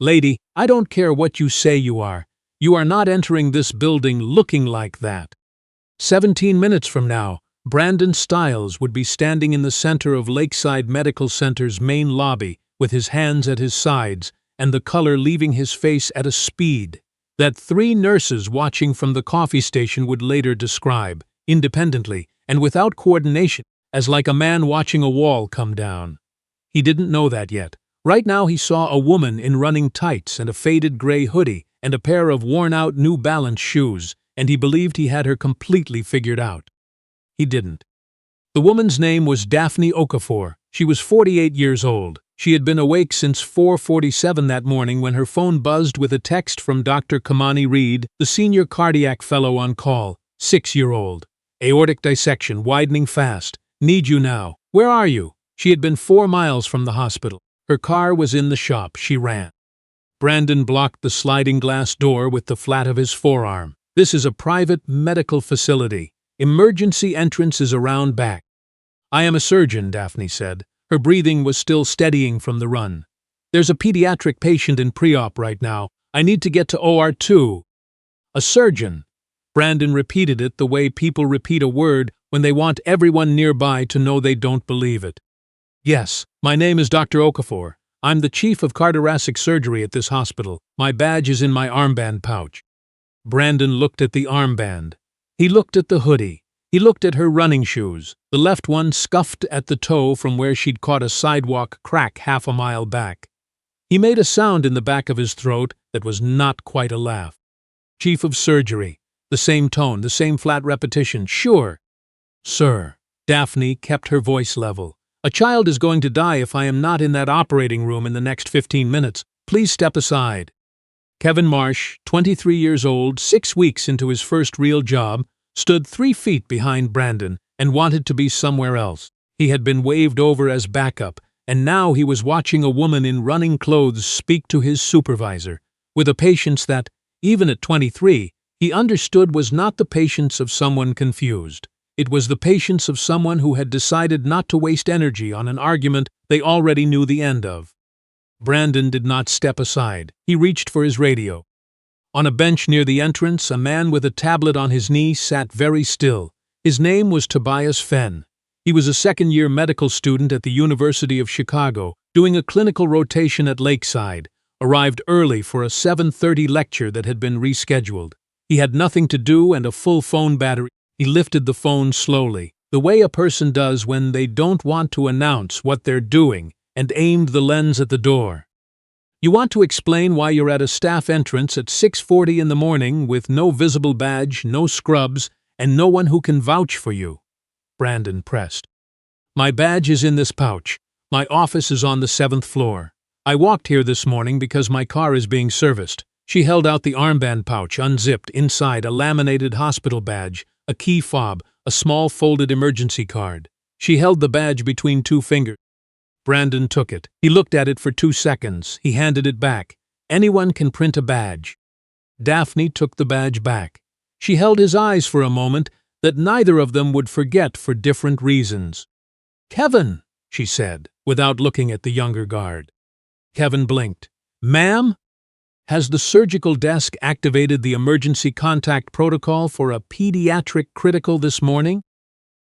Lady, I don't care what you say you are. You are not entering this building looking like that. 17 minutes from now, Brandon Stiles would be standing in the center of Lakeside Medical Center's main lobby with his hands at his sides and the color leaving his face at a speed that 3 nurses watching from the coffee station would later describe, independently and without coordination, as like a man watching a wall come down. He didn't know that yet. Right now he saw a woman in running tights and a faded gray hoodie and a pair of worn-out New Balance shoes, and he believed he had her completely figured out. He didn't. The woman's name was Daphne Okafor. She was 48 years old. She had been awake since 4:47 that morning when her phone buzzed with a text from Dr. Kamani Reed, the senior cardiac fellow on call. 6-year-old. Aortic dissection, widening fast. Need you now. Where are you? She had been 4 miles from the hospital. Her car was in the shop. She ran. Brandon blocked the sliding glass door with the flat of his forearm. This is a private medical facility. Emergency entrance is around back. I am a surgeon, Daphne said. Her breathing was still steadying from the run. There's a pediatric patient in pre-op right now. I need to get to OR 2. A surgeon. Brandon repeated it the way people repeat a word when they want everyone nearby to know they don't believe it. Yes, my name is Dr. Okafor. I'm the chief of cardiothoracic surgery at this hospital. My badge is in my armband pouch. Brandon looked at the armband. He looked at the hoodie. He looked at her running shoes, the left one scuffed at the toe from where she'd caught a sidewalk crack half a mile back. He made a sound in the back of his throat that was not quite a laugh. Chief of surgery. The same tone, the same flat repetition. Sure. Sir. Daphne kept her voice level. A child is going to die if I am not in that operating room in the next 15 minutes. Please step aside. Kevin Marsh, 23 years old, 6 weeks into his first real job, stood 3 feet behind Brandon and wanted to be somewhere else. He had been waved over as backup, and now he was watching a woman in running clothes speak to his supervisor, with a patience that, even at 23, he understood was not the patience of someone confused. It was the patience of someone who had decided not to waste energy on an argument they already knew the end of. Brandon did not step aside. He reached for his radio. On a bench near the entrance, a man with a tablet on his knee sat very still. His name was Tobias Fenn. He was a second-year medical student at the University of Chicago, doing a clinical rotation at Lakeside, arrived early for a 7:30 lecture that had been rescheduled. He had nothing to do and a full phone battery. He lifted the phone slowly, the way a person does when they don't want to announce what they're doing, and aimed the lens at the door. You want to explain why you're at a staff entrance at 6:40 in the morning with no visible badge, no scrubs, and no one who can vouch for you. Brandon pressed. My badge is in this pouch. My office is on the 7th floor. I walked here this morning because my car is being serviced. She held out the armband pouch, unzipped, inside a laminated hospital badge, a key fob, a small folded emergency card. She held the badge between 2 fingers. Brandon took it. He looked at it for 2 seconds. He handed it back. Anyone can print a badge. Daphne took the badge back. She held his eyes for a moment that neither of them would forget for different reasons. Kevin, she said, without looking at the younger guard. Kevin blinked. Ma'am? Has the surgical desk activated the emergency contact protocol for a pediatric critical this morning?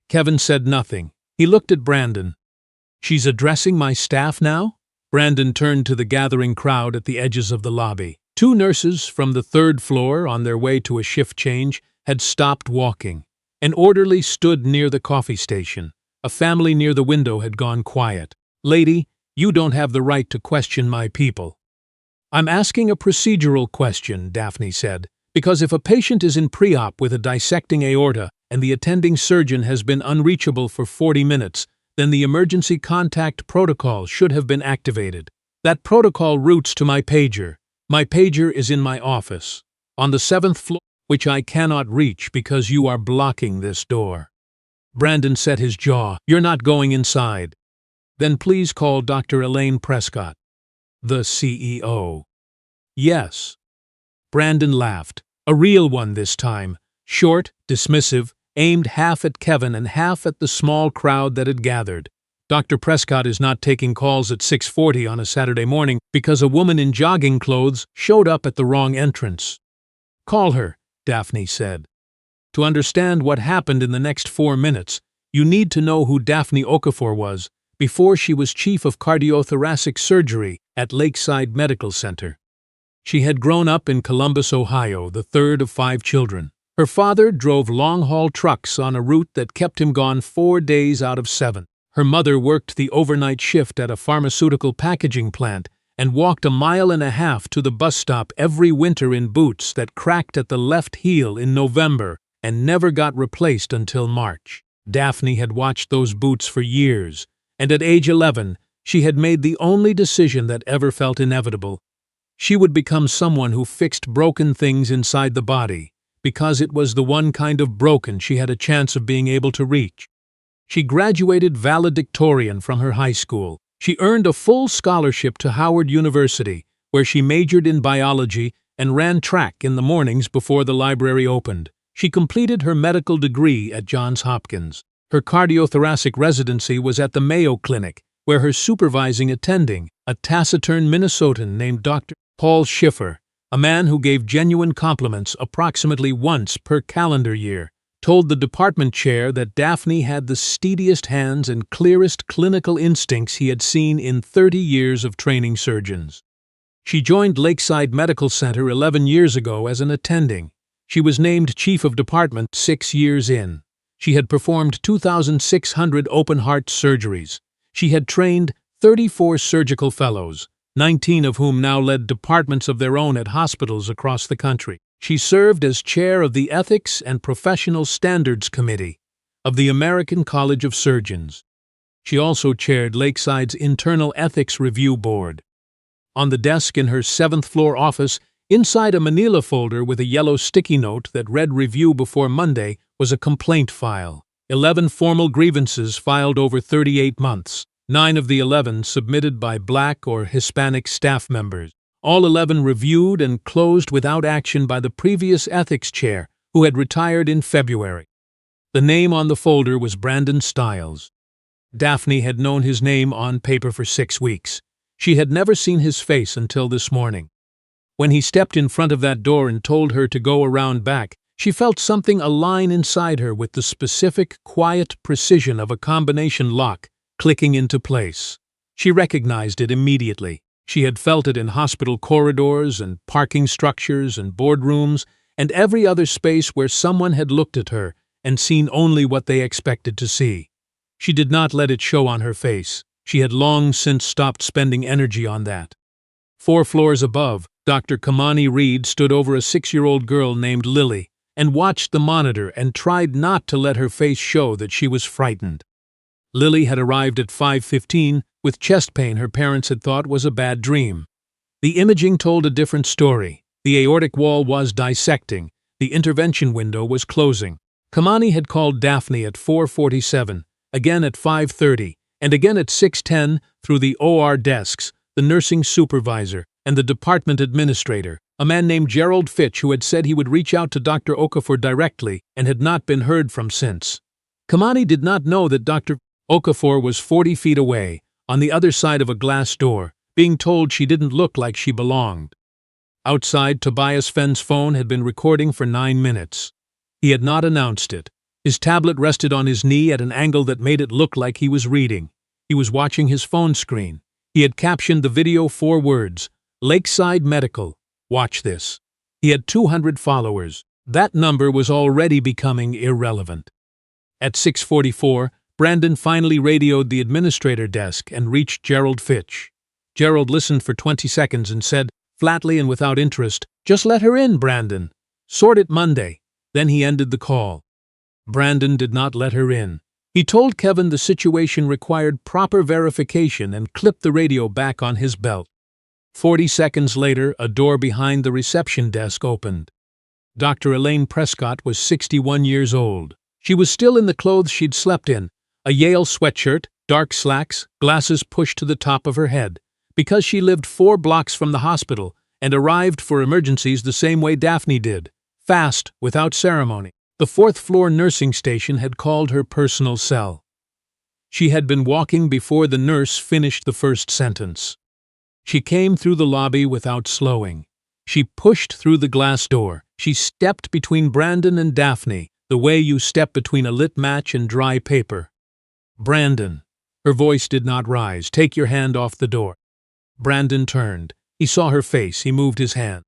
Kevin said nothing. He looked at Brandon. She's addressing my staff now? Brandon turned to the gathering crowd at the edges of the lobby. 2 nurses from the 3rd floor, on their way to a shift change, had stopped walking. An orderly stood near the coffee station. A family near the window had gone quiet. Lady, you don't have the right to question my people. I'm asking a procedural question, Daphne said, because if a patient is in pre-op with a dissecting aorta and the attending surgeon has been unreachable for 40 minutes, then the emergency contact protocol should have been activated. That protocol routes to my pager. My pager is in my office, on the 7th floor, which I cannot reach because you are blocking this door. Brandon set his jaw. You're not going inside. Then please call Dr. Elaine Prescott, the CEO. Yes. Brandon laughed. A real one this time. Short, dismissive, aimed half at Kevin and half at the small crowd that had gathered. Dr. Prescott is not taking calls at 6:40 on a Saturday morning because a woman in jogging clothes showed up at the wrong entrance. Call her, Daphne said. To understand what happened in the next 4 minutes, you need to know who Daphne Okafor was before she was chief of cardiothoracic surgery at Lakeside Medical Center. She had grown up in Columbus, Ohio, the third of 5 children. Her father drove long-haul trucks on a route that kept him gone 4 days out of 7. Her mother worked the overnight shift at a pharmaceutical packaging plant and walked 1.5 miles to the bus stop every winter in boots that cracked at the left heel in November and never got replaced until March. Daphne had watched those boots for years, and at age 11, she had made the only decision that ever felt inevitable. She would become someone who fixed broken things inside the body, because it was the one kind of broken she had a chance of being able to reach. She graduated valedictorian from her high school. She earned a full scholarship to Howard University, where she majored in biology and ran track in the mornings before the library opened. She completed her medical degree at Johns Hopkins. Her cardiothoracic residency was at the Mayo Clinic, where her supervising attending, a taciturn Minnesotan named Dr. Paul Schiffer, a man who gave genuine compliments approximately once per calendar year, told the department chair that Daphne had the steadiest hands and clearest clinical instincts he had seen in 30 years of training surgeons. She joined Lakeside Medical Center 11 years ago as an attending. She was named chief of department 6 years in. She had performed 2,600 open-heart surgeries. She had trained 34 surgical fellows, 19 of whom now led departments of their own at hospitals across the country. She served as chair of the Ethics and Professional Standards Committee of the American College of Surgeons. She also chaired Lakeside's Internal Ethics Review Board. On the desk in her 7th-floor office, inside a manila folder with a yellow sticky note that read "Review before Monday," was a complaint file. 11 formal grievances filed over 38 months. 9 of the 11 submitted by Black or Hispanic staff members. All 11 reviewed and closed without action by the previous ethics chair, who had retired in February. The name on the folder was Brandon Stiles. Daphne had known his name on paper for 6 weeks. She had never seen his face until this morning. When he stepped in front of that door and told her to go around back, she felt something align inside her with the specific, quiet precision of a combination lock clicking into place. She recognized it immediately. She had felt it in hospital corridors and parking structures and boardrooms and every other space where someone had looked at her and seen only what they expected to see. She did not let it show on her face. She had long since stopped spending energy on that. 4 floors above, Dr. Kamani Reed stood over a 6-year-old girl named Lily and watched the monitor and tried not to let her face show that she was frightened. Lily had arrived at 5:15 with chest pain her parents had thought was a bad dream. The imaging told a different story. The aortic wall was dissecting. The intervention window was closing. Kamani had called Daphne at 4:47, again at 5:30, and again at 6:10 through the OR desks, the nursing supervisor, and the department administrator, a man named Gerald Fitch who had said he would reach out to Dr. Okafor directly and had not been heard from since. Kamani did not know that Dr. Okafor was 40 feet away, on the other side of a glass door, being told she didn't look like she belonged. Outside, Tobias Fenn's phone had been recording for 9 minutes. He had not announced it. His tablet rested on his knee at an angle that made it look like he was reading. He was watching his phone screen. He had captioned the video 4 words, "Lakeside Medical, watch this." He had 200 followers. That number was already becoming irrelevant. At 6:44, Brandon finally radioed the administrator desk and reached Gerald Fitch. Gerald listened for 20 seconds and said, flatly and without interest, "Just let her in, Brandon. Sort it Monday." Then he ended the call. Brandon did not let her in. He told Kevin the situation required proper verification and clipped the radio back on his belt. 40 seconds later, a door behind the reception desk opened. Dr. Elaine Prescott was 61 years old. She was still in the clothes she'd slept in, a Yale sweatshirt, dark slacks, glasses pushed to the top of her head, because she lived 4 blocks from the hospital and arrived for emergencies the same way Daphne did, fast, without ceremony. The 4th-floor nursing station had called her personal cell. She had been walking before the nurse finished the first sentence. She came through the lobby without slowing. She pushed through the glass door. She stepped between Brandon and Daphne, the way you step between a lit match and dry paper. "Brandon." Her voice did not rise. "Take your hand off the door." Brandon turned. He saw her face. He moved his hand.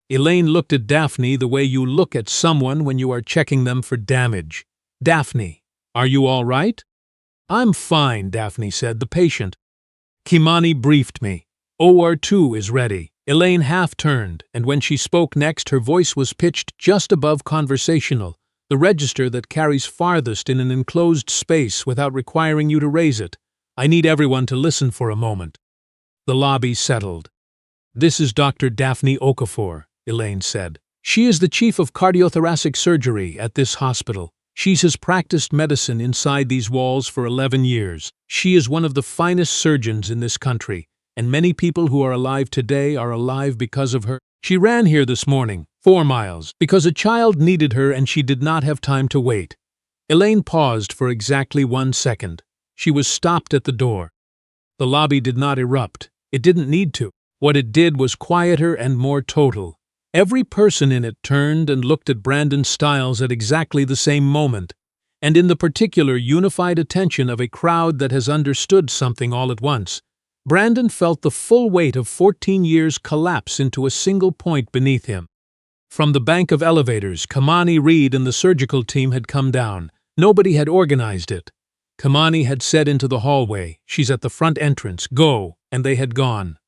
Elaine looked at Daphne the way you look at someone when you are checking them for damage. "Daphne, are you all right?" "I'm fine," Daphne said. "The patient." "Kimani briefed me. OR2 is ready." Elaine half turned, and when she spoke next, her voice was pitched just above conversational, the register that carries farthest in an enclosed space without requiring you to raise it. "I need everyone to listen for a moment." The lobby settled. "This is Dr. Daphne Okafor," Elaine said. "She is the chief of cardiothoracic surgery at this hospital. She has practiced medicine inside these walls for 11 years. She is one of the finest surgeons in this country, and many people who are alive today are alive because of her. She ran here this morning, 4 miles, because a child needed her and she did not have time to wait." Elaine paused for exactly 1 second. She was stopped at the door. The lobby did not erupt. It didn't need to. What it did was quieter and more total. Every person in it turned and looked at Brandon Stiles at exactly the same moment, and in the particular unified attention of a crowd that has understood something all at once. Brandon felt the full weight of 14 years collapse into a single point beneath him. From the bank of elevators, Kimani Reed and the surgical team had come down. Nobody had organized it. Kimani had said into the hallway, "She's at the front entrance, go," and they had gone.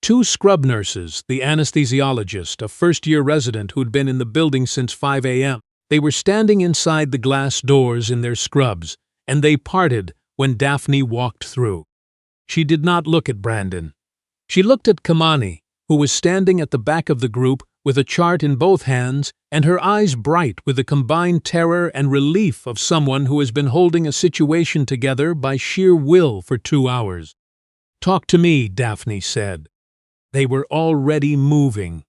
2 scrub nurses, the anesthesiologist, a first-year resident who'd been in the building since 5 a.m. They were standing inside the glass doors in their scrubs, and they parted when Daphne walked through. She did not look at Brandon. She looked at Kimani, who was standing at the back of the group with a chart in both hands and her eyes bright with the combined terror and relief of someone who has been holding a situation together by sheer will for 2 hours. "Talk to me," Daphne said. They were already moving.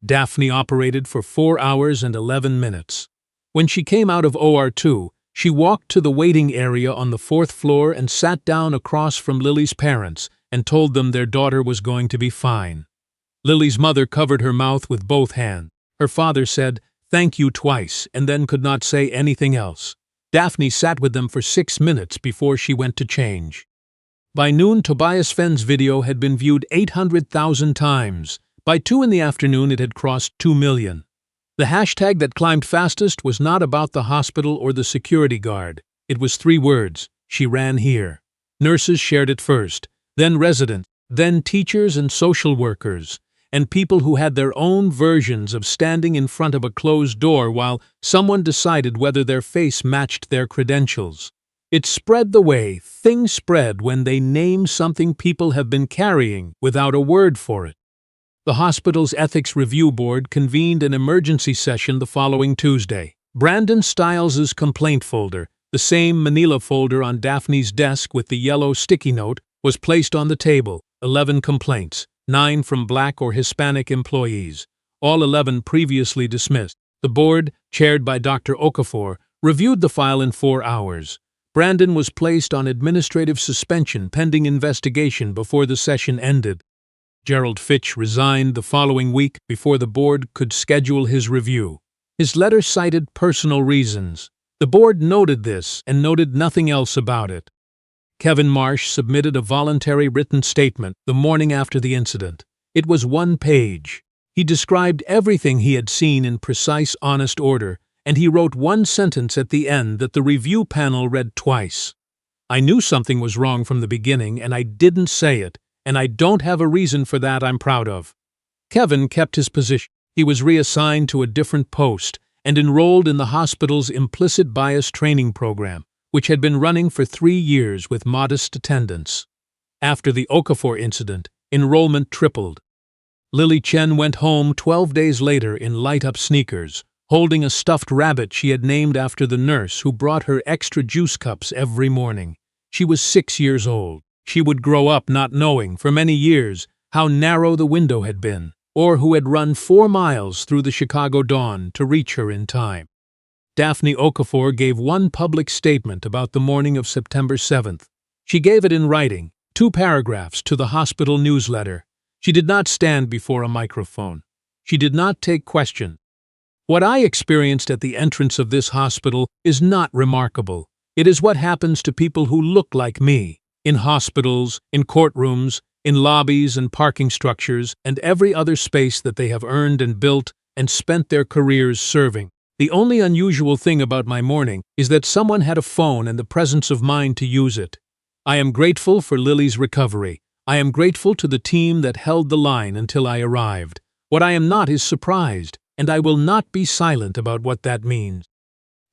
Daphne operated for 4 hours and 11 minutes. When she came out of OR2, she walked to the waiting area on the 4th floor and sat down across from Lily's parents and told them their daughter was going to be fine. Lily's mother covered her mouth with both hands. Her father said, "Thank you" twice, and then could not say anything else. Daphne sat with them for 6 minutes before she went to change. By noon, Tobias Fenn's video had been viewed 800,000 times. By 2 in the afternoon, it had crossed 2 million. The hashtag that climbed fastest was not about the hospital or the security guard. It was 3 words: "She ran here." Nurses shared it first, then residents, then teachers and social workers, and people who had their own versions of standing in front of a closed door while someone decided whether their face matched their credentials. It spread the way things spread when they name something people have been carrying without a word for it. The hospital's Ethics Review Board convened an emergency session the following Tuesday. Brandon Stiles's complaint folder, the same manila folder on Daphne's desk with the yellow sticky note, was placed on the table. 11 complaints, 9 from Black or Hispanic employees, all 11 previously dismissed. The board, chaired by Dr. Okafor, reviewed the file in 4 hours. Brandon was placed on administrative suspension pending investigation before the session ended. Gerald Fitch resigned the following week before the board could schedule his review. His letter cited personal reasons. The board noted this and noted nothing else about it. Kevin Marsh submitted a voluntary written statement the morning after the incident. It was 1 page. He described everything he had seen in precise, honest order, and he wrote 1 sentence at the end that the review panel read twice. "I knew something was wrong from the beginning, and I didn't say it, and I don't have a reason for that I'm proud of." Kevin kept his position. He was reassigned to a different post and enrolled in the hospital's implicit bias training program, which had been running for 3 years with modest attendance. After the Okafor incident, enrollment tripled. Lily Chen went home 12 days later in light-up sneakers, holding a stuffed rabbit she had named after the nurse who brought her extra juice cups every morning. She was 6 years old. She would grow up not knowing, for many years, how narrow the window had been, or who had run 4 miles through the Chicago dawn to reach her in time. Daphne Okafor gave one public statement about the morning of September 7th. She gave it in writing, 2 paragraphs to the hospital newsletter. She did not stand before a microphone. She did not take questions. What I experienced at the entrance of this hospital is not remarkable. It is what happens to people who look like me, in hospitals, in courtrooms, in lobbies and parking structures, and every other space that they have earned and built and spent their careers serving. The only unusual thing about my morning is that someone had a phone and the presence of mind to use it. I am grateful for Lily's recovery. I am grateful to the team that held the line until I arrived. What I am not is surprised, and I will not be silent about what that means.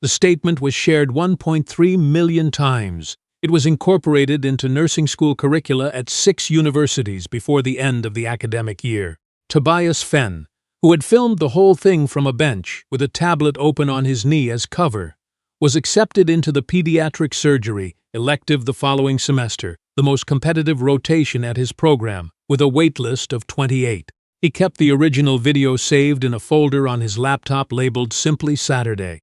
The statement was shared 1.3 million times. It was incorporated into nursing school curricula at 6 universities before the end of the academic year. Tobias Fenn, who had filmed the whole thing from a bench with a tablet open on his knee as cover, was accepted into the pediatric surgery elective the following semester, the most competitive rotation at his program, with a wait list of 28. He kept the original video saved in a folder on his laptop labeled simply Saturday.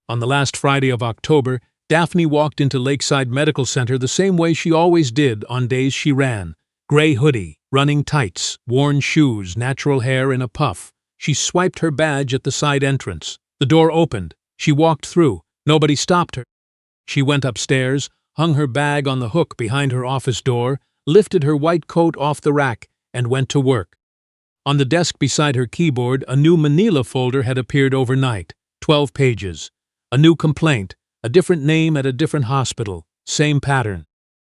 On the last Friday of October, Daphne walked into Lakeside Medical Center the same way she always did on days she ran. Gray hoodie, running tights, worn shoes, natural hair in a puff. She swiped her badge at the side entrance. The door opened. She walked through. Nobody stopped her. She went upstairs, hung her bag on the hook behind her office door, lifted her white coat off the rack, and went to work. On the desk beside her keyboard, a new manila folder had appeared overnight, 12 pages. A new complaint, a different name at a different hospital, same pattern.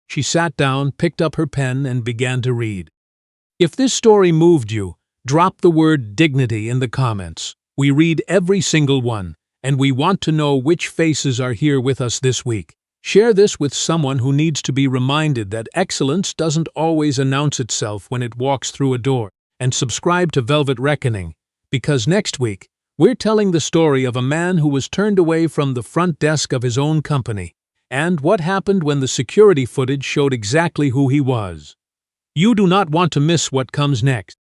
She sat down, picked up her pen, and began to read. If this story moved you, drop the word dignity in the comments. We read every single one, and we want to know which faces are here with us this week. Share this with someone who needs to be reminded that excellence doesn't always announce itself when it walks through a door. And subscribe to Velvet Reckoning, because next week, we're telling the story of a man who was turned away from the front desk of his own company, and what happened when the security footage showed exactly who he was. You do not want to miss what comes next.